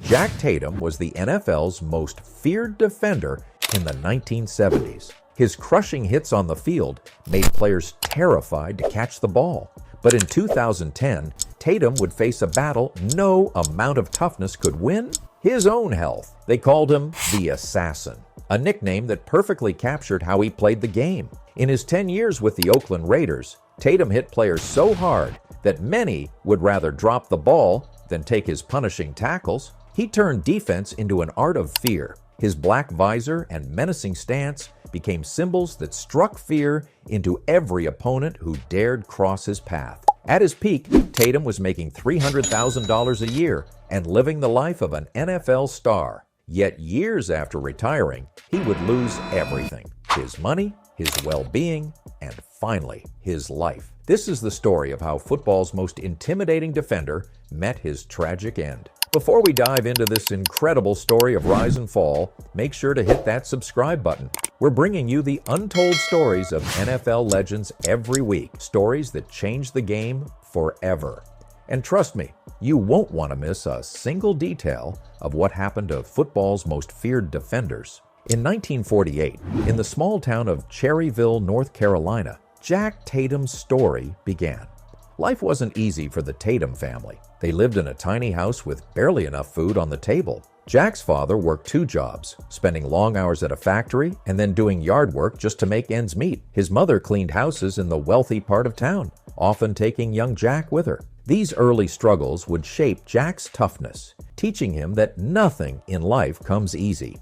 Jack Tatum was the NFL's most feared defender in the 1970s. His crushing hits on the field made players terrified to catch the ball. But in 2010, Tatum would face a battle no amount of toughness could win: his own health. They called him the Assassin, a nickname that perfectly captured how he played the game. In his 10 years with the Oakland Raiders, Tatum hit players so hard that many would rather drop the ball than take his punishing tackles. He turned defense into an art of fear. His black visor and menacing stance became symbols that struck fear into every opponent who dared cross his path. At his peak, Tatum was making $300,000 a year and living the life of an NFL star. Yet years after retiring, he would lose everything: his money, his well-being, and finally, his life. This is the story of how football's most intimidating defender met his tragic end. Before we dive into this incredible story of rise and fall, make sure to hit that subscribe button. We're bringing you the untold stories of NFL legends every week, stories that change the game forever. And trust me, you won't want to miss a single detail of what happened to football's most feared defenders. In 1948, in the small town of Cherryville, North Carolina, Jack Tatum's story began. Life wasn't easy for the Tatum family. They lived in a tiny house with barely enough food on the table. Jack's father worked 2 jobs, spending long hours at a factory and then doing yard work just to make ends meet. His mother cleaned houses in the wealthy part of town, often taking young Jack with her. These early struggles would shape Jack's toughness, teaching him that nothing in life comes easy.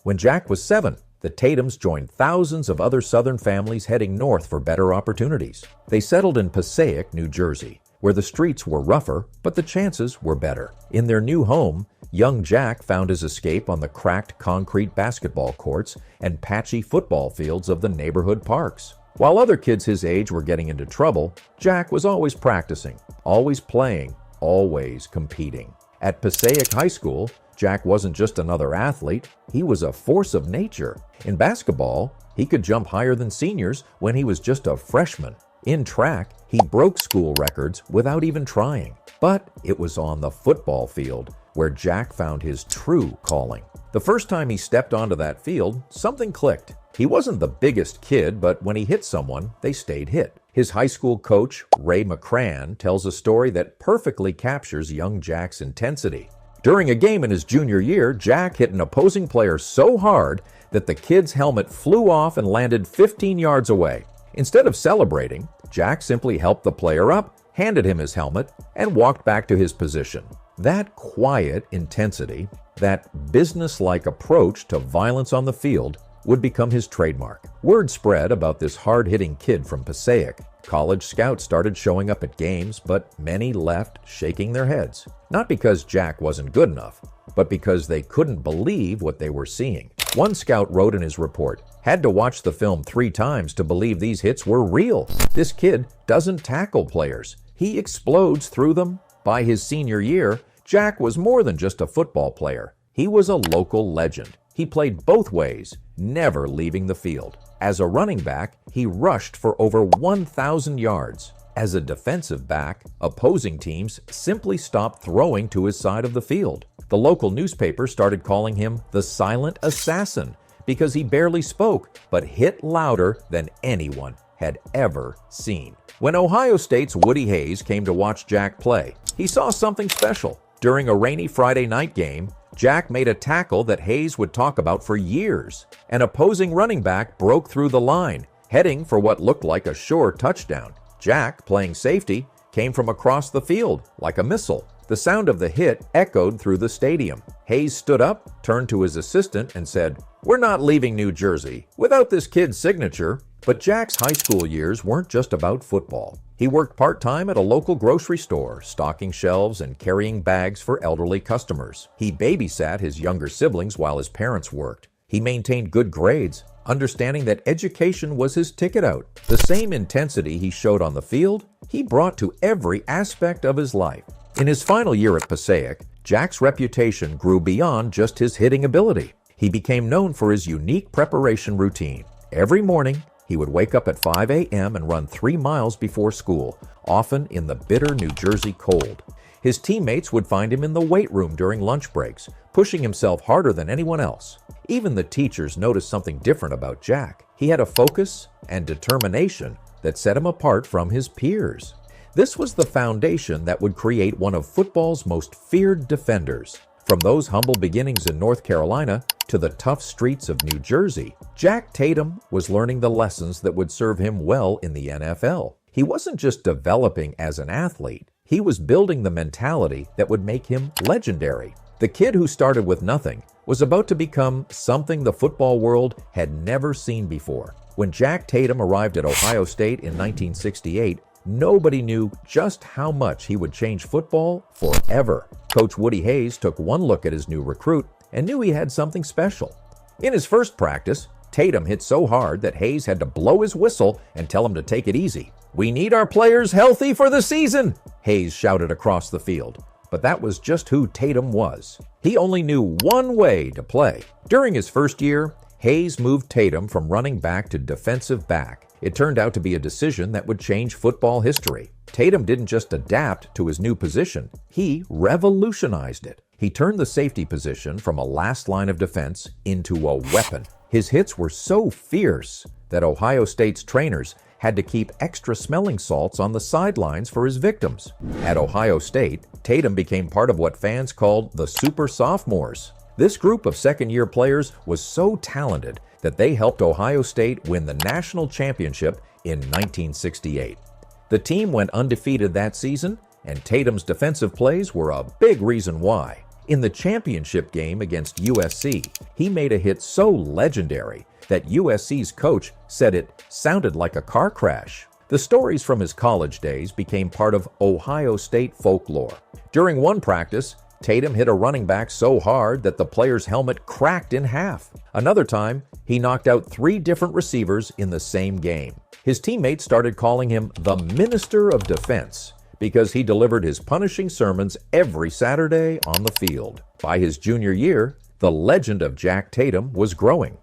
When Jack was 7, the Tatums joined thousands of other Southern families heading north for better opportunities. They settled in Passaic, New Jersey, where the streets were rougher, but the chances were better. In their new home, young Jack found his escape on the cracked concrete basketball courts and patchy football fields of the neighborhood parks. While other kids his age were getting into trouble, Jack was always practicing, always playing, always competing. At Passaic High School, Jack wasn't just another athlete, he was a force of nature. In basketball, he could jump higher than seniors when he was just a freshman. In track, he broke school records without even trying. But it was on the football field where Jack found his true calling. The first time he stepped onto that field, something clicked. He wasn't the biggest kid, but when he hit someone, they stayed hit. His high school coach, Ray McCran, tells a story that perfectly captures young Jack's intensity. During a game in his junior year, Jack hit an opposing player so hard that the kid's helmet flew off and landed 15 yards away. Instead of celebrating, Jack simply helped the player up, handed him his helmet, and walked back to his position. That quiet intensity, that business-like approach to violence on the field, would become his trademark. Word spread about this hard-hitting kid from Passaic. College scouts started showing up at games, but many left shaking their heads. Not because Jack wasn't good enough, but because they couldn't believe what they were seeing. One scout wrote in his report, "Had to watch the film 3 times to believe these hits were real. This kid doesn't tackle players. He explodes through them." By his senior year, Jack was more than just a football player. He was a local legend. He played both ways, never leaving the field. As a running back, he rushed for over 1,000 yards. As a defensive back, opposing teams simply stopped throwing to his side of the field. The local newspaper started calling him the Silent Assassin because he barely spoke, but hit louder than anyone had ever seen. When Ohio State's Woody Hayes came to watch Jack play, he saw something special. During a rainy Friday night game, Jack made a tackle that Hayes would talk about for years. An opposing running back broke through the line, heading for what looked like a sure touchdown. Jack, playing safety, came from across the field like a missile. The sound of the hit echoed through the stadium. Hayes stood up, turned to his assistant, and said, "We're not leaving New Jersey without this kid's signature." But Jack's high school years weren't just about football. He worked part-time at a local grocery store, stocking shelves and carrying bags for elderly customers. He babysat his younger siblings while his parents worked. He maintained good grades, understanding that education was his ticket out. The same intensity he showed on the field, he brought to every aspect of his life. In his final year at Passaic, Jack's reputation grew beyond just his hitting ability. He became known for his unique preparation routine. Every morning, he would wake up at 5 a.m. and run 3 miles before school, often in the bitter New Jersey cold. His teammates would find him in the weight room during lunch breaks, pushing himself harder than anyone else. Even the teachers noticed something different about Jack. He had a focus and determination that set him apart from his peers. This was the foundation that would create one of football's most feared defenders. From those humble beginnings in North Carolina to the tough streets of New Jersey, Jack Tatum was learning the lessons that would serve him well in the NFL. He wasn't just developing as an athlete, he was building the mentality that would make him legendary. The kid who started with nothing was about to become something the football world had never seen before. When Jack Tatum arrived at Ohio State in 1968, nobody knew just how much he would change football forever. Coach Woody Hayes took one look at his new recruit and knew he had something special. In his first practice, Tatum hit so hard that Hayes had to blow his whistle and tell him to take it easy. "We need our players healthy for the season," Hayes shouted across the field. But that was just who Tatum was. He only knew one way to play. During his first year, Hayes moved Tatum from running back to defensive back. It turned out to be a decision that would change football history. Tatum didn't just adapt to his new position, he revolutionized it. He turned the safety position from a last line of defense into a weapon. His hits were so fierce that Ohio State's trainers had to keep extra smelling salts on the sidelines for his victims. At Ohio State, Tatum became part of what fans called the Super Sophomores. This group of second-year players was so talented that they helped Ohio State win the national championship in 1968. The team went undefeated that season, and Tatum's defensive plays were a big reason why. In the championship game against USC, he made a hit so legendary that USC's coach said it sounded like a car crash. The stories from his college days became part of Ohio State folklore. During one practice, Tatum hit a running back so hard that the player's helmet cracked in half. Another time, he knocked out 3 different receivers in the same game. His teammates started calling him the Minister of Defense because he delivered his punishing sermons every Saturday on the field. By his junior year, the legend of Jack Tatum was growing.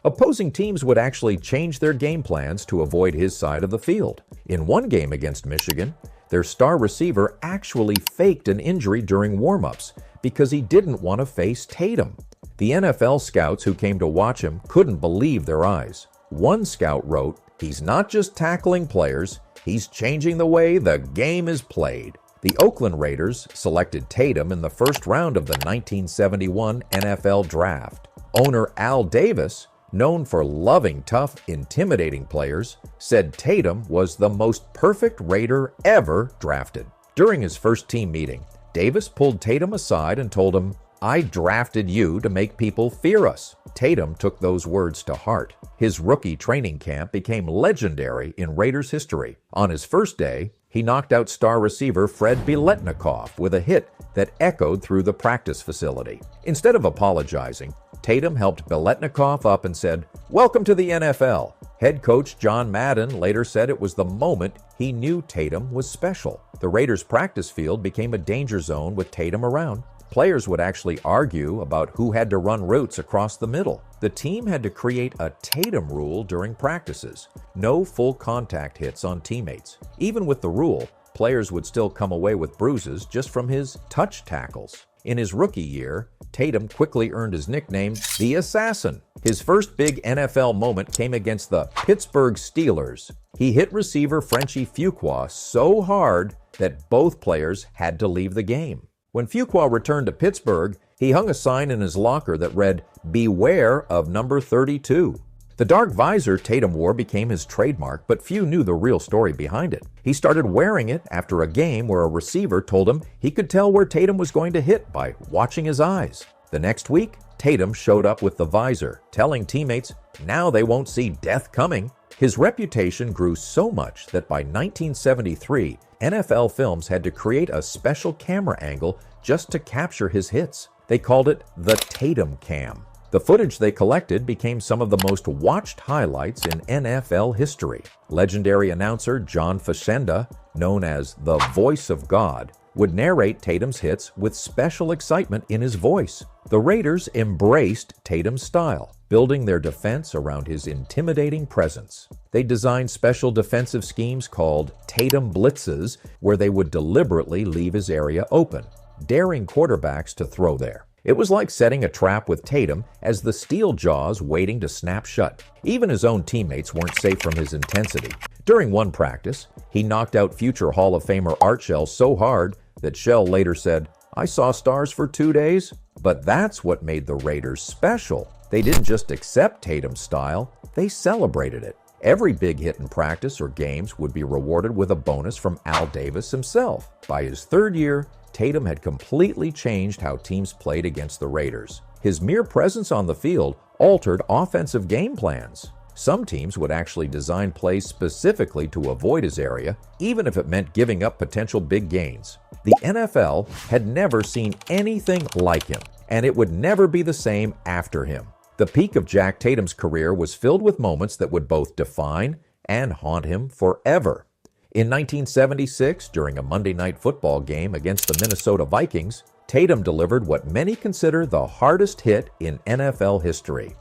Opposing teams would actually change their game plans to avoid his side of the field. In one game against Michigan, their star receiver actually faked an injury during warm-ups because he didn't want to face Tatum. The NFL scouts who came to watch him couldn't believe their eyes. One scout wrote, "He's not just tackling players, he's changing the way the game is played." The Oakland Raiders selected Tatum in the first round of the 1971 NFL Draft. Owner Al Davis, known for loving tough, intimidating players, said Tatum was the most perfect Raider ever drafted. During his first team meeting, Davis pulled Tatum aside and told him, "I drafted you to make people fear us." Tatum took those words to heart. His rookie training camp became legendary in Raiders history. On his first day, he knocked out star receiver Fred Biletnikoff with a hit that echoed through the practice facility. Instead of apologizing, Tatum helped Biletnikoff up and said, "Welcome to the NFL." Head coach John Madden later said it was the moment he knew Tatum was special. The Raiders' practice field became a danger zone with Tatum around. Players would actually argue about who had to run routes across the middle. The team had to create a Tatum rule during practices. No full contact hits on teammates. Even with the rule, players would still come away with bruises just from his touch tackles. In his rookie year, Tatum quickly earned his nickname, the Assassin. His first big NFL moment came against the Pittsburgh Steelers. He hit receiver Frenchie Fuqua so hard that both players had to leave the game. When Fuqua returned to Pittsburgh, he hung a sign in his locker that read, "Beware of number 32." The dark visor Tatum wore became his trademark, but few knew the real story behind it. He started wearing it after a game where a receiver told him he could tell where Tatum was going to hit by watching his eyes. The next week, Tatum showed up with the visor, telling teammates now they won't see death coming. His reputation grew so much that by 1973, NFL Films had to create a special camera angle just to capture his hits. They called it the Tatum Cam. The footage they collected became some of the most watched highlights in NFL history. Legendary announcer John Facenda, known as the Voice of God, would narrate Tatum's hits with special excitement in his voice. The Raiders embraced Tatum's style. building their defense around his intimidating presence. They designed special defensive schemes called Tatum blitzes, where they would deliberately leave his area open, daring quarterbacks to throw there. It was like setting a trap with Tatum as the steel jaws waiting to snap shut. Even his own teammates weren't safe from his intensity. During one practice, he knocked out future Hall of Famer Art Shell so hard that Shell later said, "I saw stars for 2 days." But that's what made the Raiders special. They didn't just accept Tatum's style, they celebrated it. Every big hit in practice or games would be rewarded with a bonus from Al Davis himself. By his third year, Tatum had completely changed how teams played against the Raiders. His mere presence on the field altered offensive game plans. Some teams would actually design plays specifically to avoid his area, even if it meant giving up potential big gains. The NFL had never seen anything like him, and it would never be the same after him. The peak of Jack Tatum's career was filled with moments that would both define and haunt him forever. In 1976, during a Monday Night Football game against the Minnesota Vikings, Tatum delivered what many consider the hardest hit in NFL history.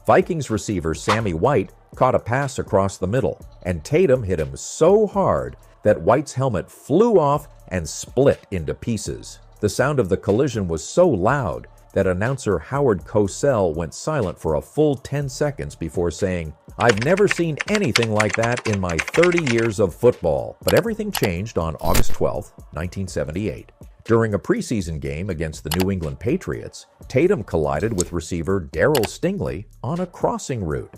Vikings receiver Sammy White caught a pass across the middle, and Tatum hit him so hard that White's helmet flew off and split into pieces. The sound of the collision was so loud that announcer Howard Cosell went silent for a full 10 seconds before saying, "I've never seen anything like that in my 30 years of football." But everything changed on August 12, 1978. During a preseason game against the New England Patriots, Tatum collided with receiver Darryl Stingley on a crossing route.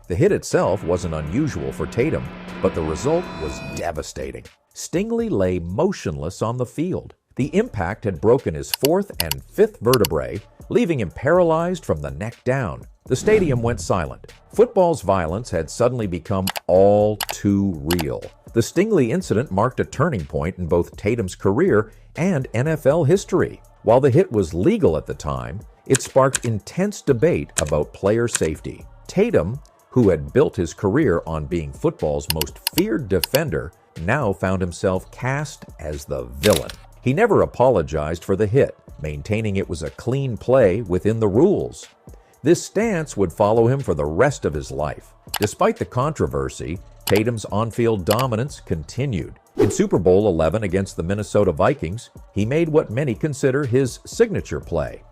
The hit itself wasn't unusual for Tatum, but the result was devastating. Stingley lay motionless on the field. The impact had broken his fourth and fifth vertebrae, leaving him paralyzed from the neck down. The stadium went silent. Football's violence had suddenly become all too real. The Stingley incident marked a turning point in both Tatum's career and NFL history. While the hit was legal at the time, it sparked intense debate about player safety. Tatum, who had built his career on being football's most feared defender, now found himself cast as the villain. He never apologized for the hit, maintaining it was a clean play within the rules. This stance would follow him for the rest of his life. Despite the controversy, Tatum's on-field dominance continued. In Super Bowl XI against the Minnesota Vikings, he made what many consider his signature play.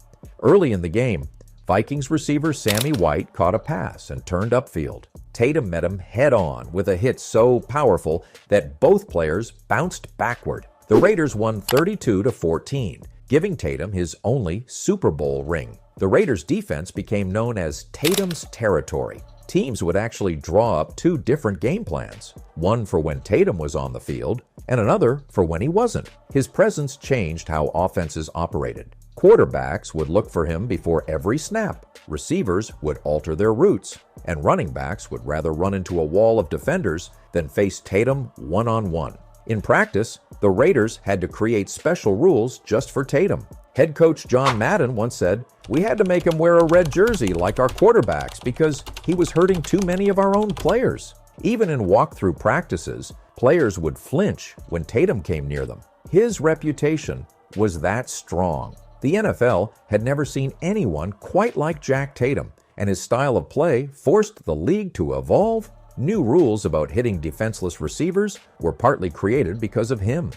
Early in the game, Vikings receiver Sammy White caught a pass and turned upfield. Tatum met him head-on with a hit so powerful that both players bounced backward. The Raiders won 32-14, giving Tatum his only Super Bowl ring. The Raiders' defense became known as Tatum's territory. Teams would actually draw up two different game plans, one for when Tatum was on the field and another for when he wasn't. His presence changed how offenses operated. Quarterbacks would look for him before every snap, receivers would alter their routes, and running backs would rather run into a wall of defenders than face Tatum one-on-one. In practice, the Raiders had to create special rules just for Tatum. Head coach John Madden once said, "We had to make him wear a red jersey like our quarterbacks because he was hurting too many of our own players." Even in walkthrough practices, players would flinch when Tatum came near them. His reputation was that strong. The NFL had never seen anyone quite like Jack Tatum, and his style of play forced the league to evolve. New rules about hitting defenseless receivers were partly created because of him.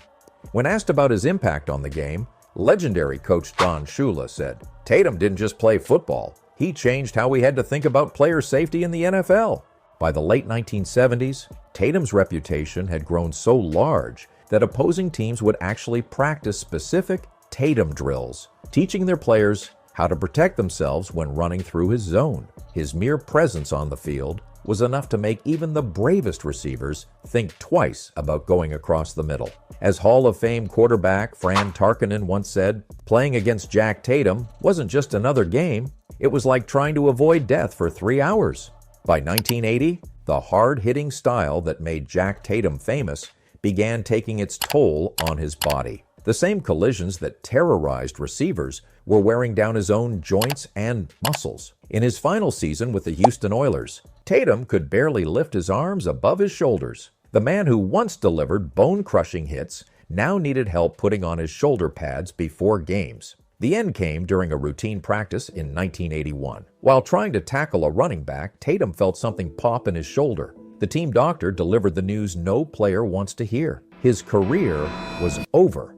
When asked about his impact on the game, legendary coach Don Shula said, "Tatum didn't just play football, he changed how we had to think about player safety in the NFL." By the late 1970s, Tatum's reputation had grown so large that opposing teams would actually practice specific Tatum drills, teaching their players how to protect themselves when running through his zone. His mere presence on the field was enough to make even the bravest receivers think twice about going across the middle. As Hall of Fame quarterback Fran Tarkenton once said, "Playing against Jack Tatum wasn't just another game, it was like trying to avoid death for 3 hours." By 1980, the hard-hitting style that made Jack Tatum famous began taking its toll on his body. The same collisions that terrorized receivers were wearing down his own joints and muscles. In his final season with the Houston Oilers, Tatum could barely lift his arms above his shoulders. The man who once delivered bone-crushing hits now needed help putting on his shoulder pads before games. The end came during a routine practice in 1981. While trying to tackle a running back, Tatum felt something pop in his shoulder. The team doctor delivered the news no player wants to hear. His career was over.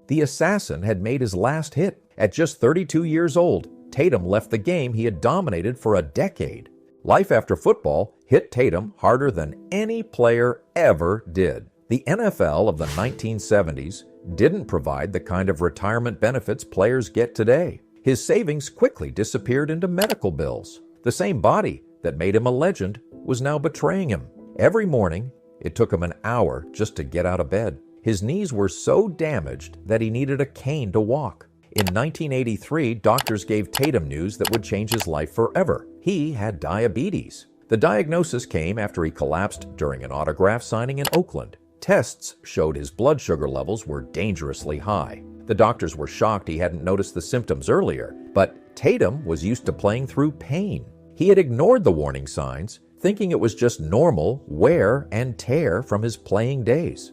The assassin had made his last hit. At just 32 years old, Tatum left the game he had dominated for a decade. Life after football hit Tatum harder than any player ever did. The NFL of the 1970s didn't provide the kind of retirement benefits players get today. His savings quickly disappeared into medical bills. The same body that made him a legend was now betraying him. Every morning, it took him an hour just to get out of bed. His knees were so damaged that he needed a cane to walk. In 1983, doctors gave Tatum news that would change his life forever. He had diabetes. The diagnosis came after he collapsed during an autograph signing in Oakland. Tests showed his blood sugar levels were dangerously high. The doctors were shocked he hadn't noticed the symptoms earlier, but Tatum was used to playing through pain. He had ignored the warning signs, thinking it was just normal wear and tear from his playing days.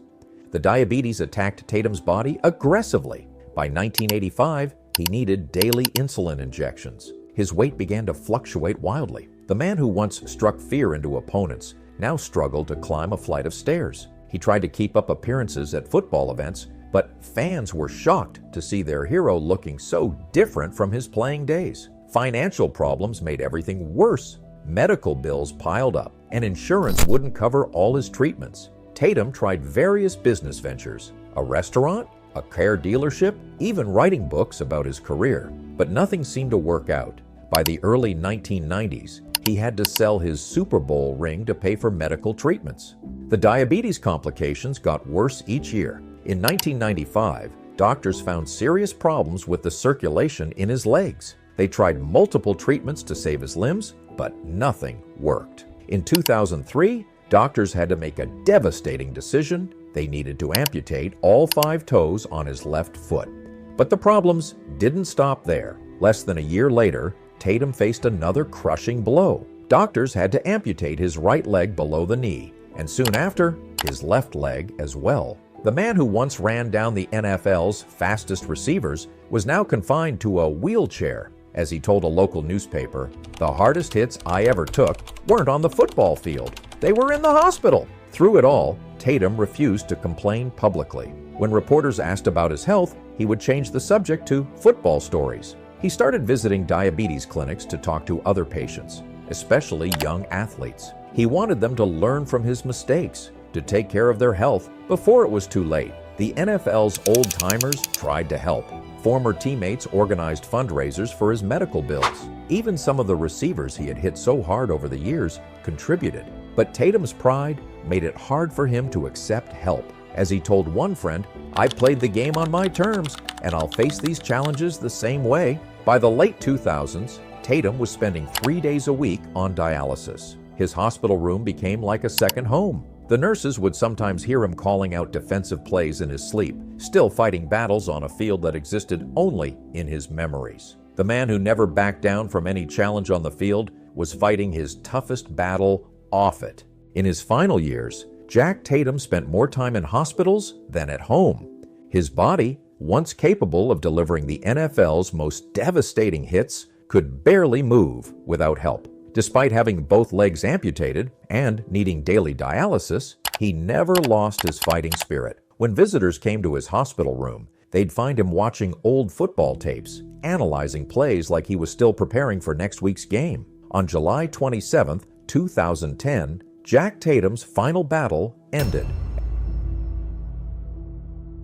The diabetes attacked Tatum's body aggressively. By 1985, he needed daily insulin injections. His weight began to fluctuate wildly. The man who once struck fear into opponents now struggled to climb a flight of stairs. He tried to keep up appearances at football events, but fans were shocked to see their hero looking so different from his playing days. Financial problems made everything worse. Medical bills piled up, and insurance wouldn't cover all his treatments. Tatum tried various business ventures, a restaurant, a car dealership, even writing books about his career. But nothing seemed to work out. By the early 1990s, he had to sell his Super Bowl ring to pay for medical treatments. The diabetes complications got worse each year. In 1995, doctors found serious problems with the circulation in his legs. They tried multiple treatments to save his limbs, but nothing worked. In 2003, doctors had to make a devastating decision. They needed to amputate all 5 toes on his left foot. But the problems didn't stop there. Less than a year later, Tatum faced another crushing blow. Doctors had to amputate his right leg below the knee, and soon after, his left leg as well. The man who once ran down the NFL's fastest receivers was now confined to a wheelchair. As he told a local newspaper, "The hardest hits I ever took weren't on the football field. They were in the hospital." Through it all, Tatum refused to complain publicly. When reporters asked about his health, he would change the subject to football stories. He started visiting diabetes clinics to talk to other patients, especially young athletes. He wanted them to learn from his mistakes, to take care of their health before it was too late. The NFL's old-timers tried to help. Former teammates organized fundraisers for his medical bills. Even some of the receivers he had hit so hard over the years contributed. But Tatum's pride made it hard for him to accept help. As he told one friend, "I played the game on my terms, and I'll face these challenges the same way." By the late 2000s, Tatum was spending 3 days a week on dialysis. His hospital room became like a second home. The nurses would sometimes hear him calling out defensive plays in his sleep, still fighting battles on a field that existed only in his memories. The man who never backed down from any challenge on the field was fighting his toughest battle off it. In his final years, Jack Tatum spent more time in hospitals than at home. His body, once capable of delivering the NFL's most devastating hits, could barely move without help. Despite having both legs amputated and needing daily dialysis, he never lost his fighting spirit. When visitors came to his hospital room, they'd find him watching old football tapes, analyzing plays like he was still preparing for next week's game. On July 27, 2010, Jack Tatum's final battle ended.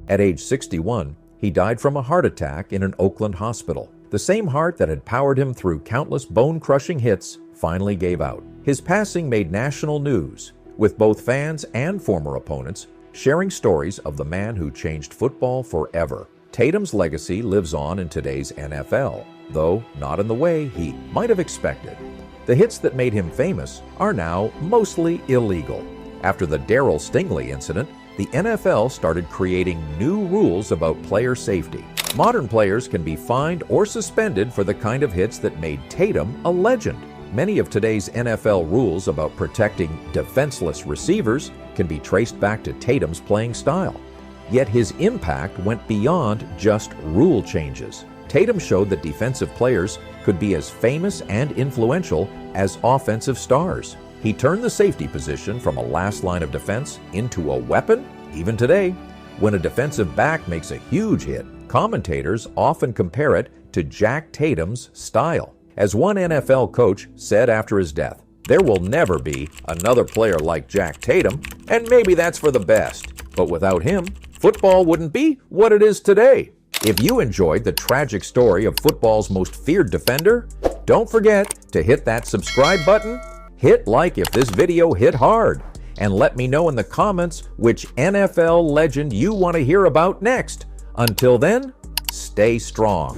At age 61, he died from a heart attack in an Oakland hospital. The same heart that had powered him through countless bone-crushing hits finally gave out. His passing made national news, with both fans and former opponents sharing stories of the man who changed football forever. Tatum's legacy lives on in today's NFL, though not in the way he might have expected. The hits that made him famous are now mostly illegal. After the Darryl Stingley incident, the NFL started creating new rules about player safety. Modern players can be fined or suspended for the kind of hits that made Tatum a legend. Many of today's NFL rules about protecting defenseless receivers can be traced back to Tatum's playing style. Yet his impact went beyond just rule changes. Tatum showed that defensive players could be as famous and influential as offensive stars. He turned the safety position from a last line of defense into a weapon. Even today, when a defensive back makes a huge hit, commentators often compare it to Jack Tatum's style. As one NFL coach said after his death, "There will never be another player like Jack Tatum, and maybe that's for the best. But without him, football wouldn't be what it is today." If you enjoyed the tragic story of football's most feared defender, don't forget to hit that subscribe button, hit like if this video hit hard, and let me know in the comments which NFL legend you want to hear about next. Until then, stay strong.